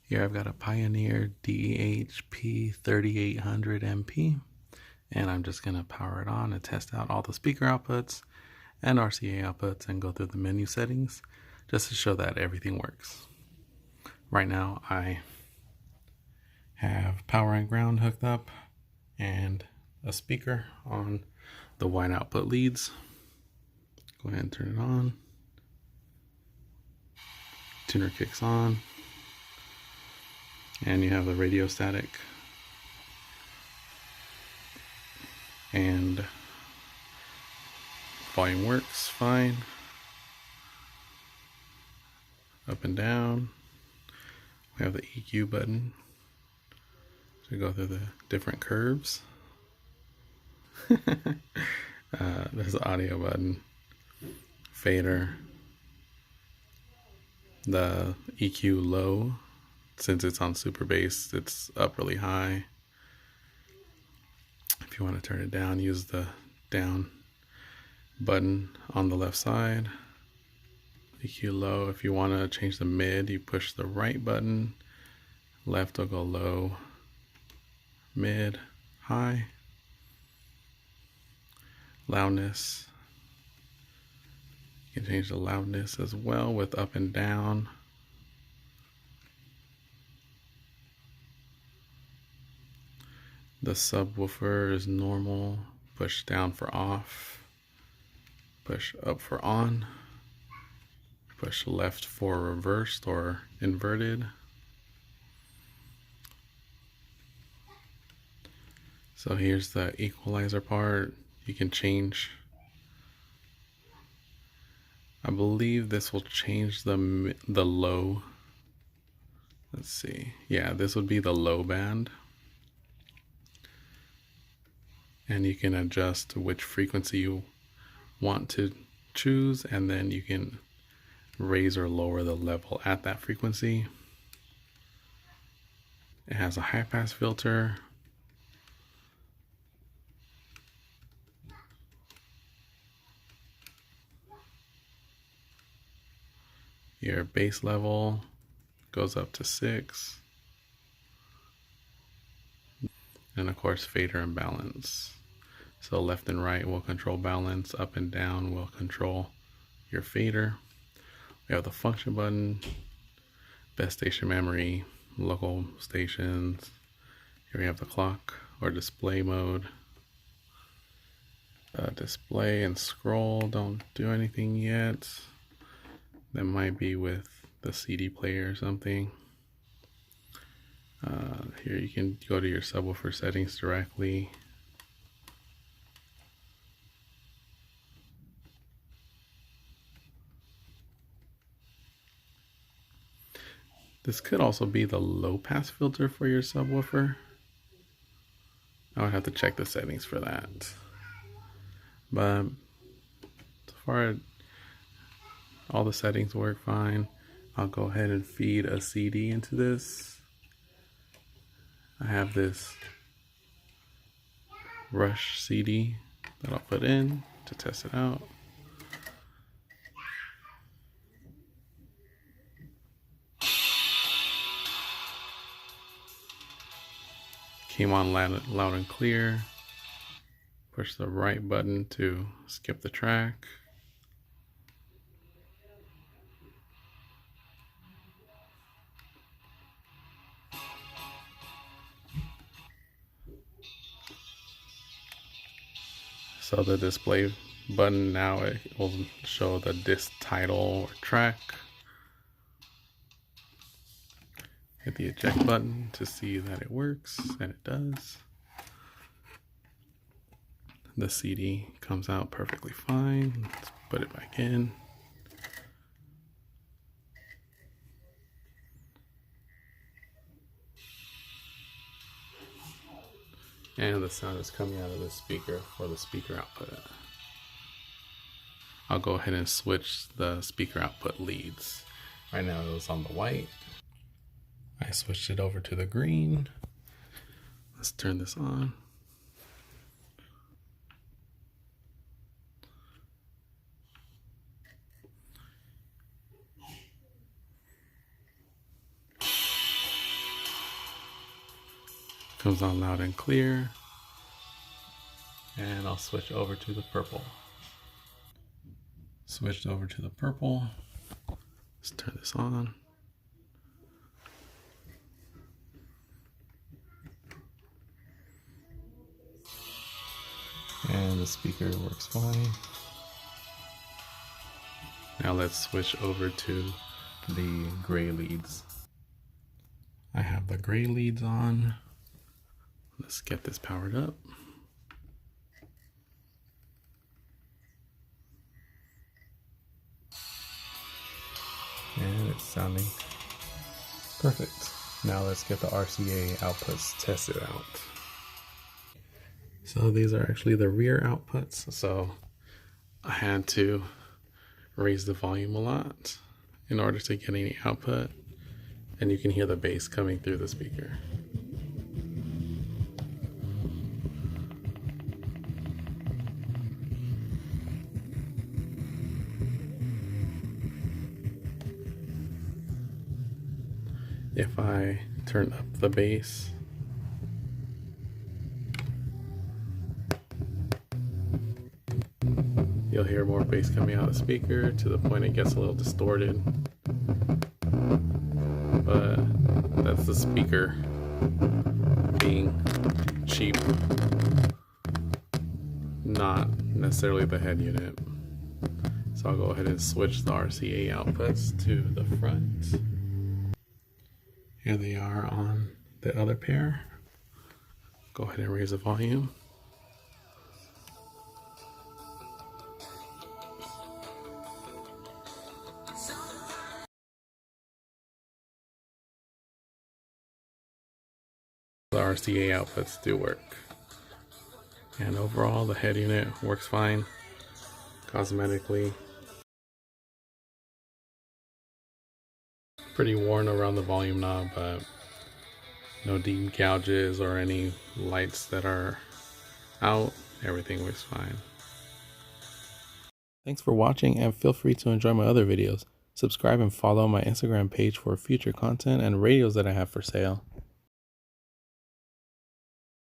Here I've got a Pioneer DEH-P3800MP, and I'm just going to power it on and test out all the speaker outputs and RCA outputs and go through the menu settings just to show that everything works. Right now I have power and ground hooked up and a speaker on the white output leads. Go ahead and turn it on. Tuner kicks on. And you have the radio static and volume works fine. Up and down. We have the EQ button to go through the different curves. There's the audio button, fader, the EQ low. Since it's on super bass, it's up really high. If you want to turn it down, use the down button on the left side. EQ low. If you want to change the mid, you push the right button. Left will go low, mid, high. Loudness. You can change the loudness as well with up and down. The subwoofer is normal. Push down for off. Push up for on. Push left for reversed or inverted. So here's the equalizer part. You can change. I believe this will change the low. Let's see. Yeah, this would be the low band. And you can adjust which frequency you want to choose, and then you can raise or lower the level at that frequency. It has a high pass filter. Your bass level goes up to 6. And of course, fader and balance. So left and right will control balance, up and down will control your fader. We have the function button, best station memory, local stations. Here we have the clock or display mode. Display and scroll don't do anything yet. That might be with the CD player or something. Here you can go to your subwoofer settings directly. This could also be the low pass filter for your subwoofer. I would have to check the settings for that. But so far, all the settings work fine. I'll go ahead and feed a CD into this. I have this Rush CD that I'll put in to test it out. Came on loud and clear. Push the right button to skip the track. So the display button now, it will show the disc title or track. Hit the eject button to see that it works, and it does. The CD comes out perfectly fine. Let's put it back in. And the sound is coming out of the speaker for the speaker output. I'll go ahead and switch the speaker output leads. Right now it was on the white. I switched it over to the green. Let's turn this on. Comes on loud and clear. And I'll switch over to the purple. Switched over to the purple. Let's turn this on. And the speaker works fine. Now let's switch over to the gray leads. I have the gray leads on. Let's get this powered up. And it's sounding perfect. Now let's get the RCA outputs tested out. So these are actually the rear outputs. So I had to raise the volume a lot in order to get any output. And you can hear the bass coming through the speaker. If I turn up the bass, you'll hear more bass coming out of the speaker to the point it gets a little distorted. But that's the speaker being cheap, not necessarily the head unit. So I'll go ahead and switch the RCA outputs to the front. Here they are on the other pair. Go ahead and raise the volume. The RCA outputs do work. And overall, the head unit works fine cosmetically. Pretty worn around the volume knob, but no deep gouges or any lights that are out. Everything works fine. Thanks for watching, and feel free to enjoy my other videos. Subscribe and follow my Instagram page for future content and radios that I have for sale.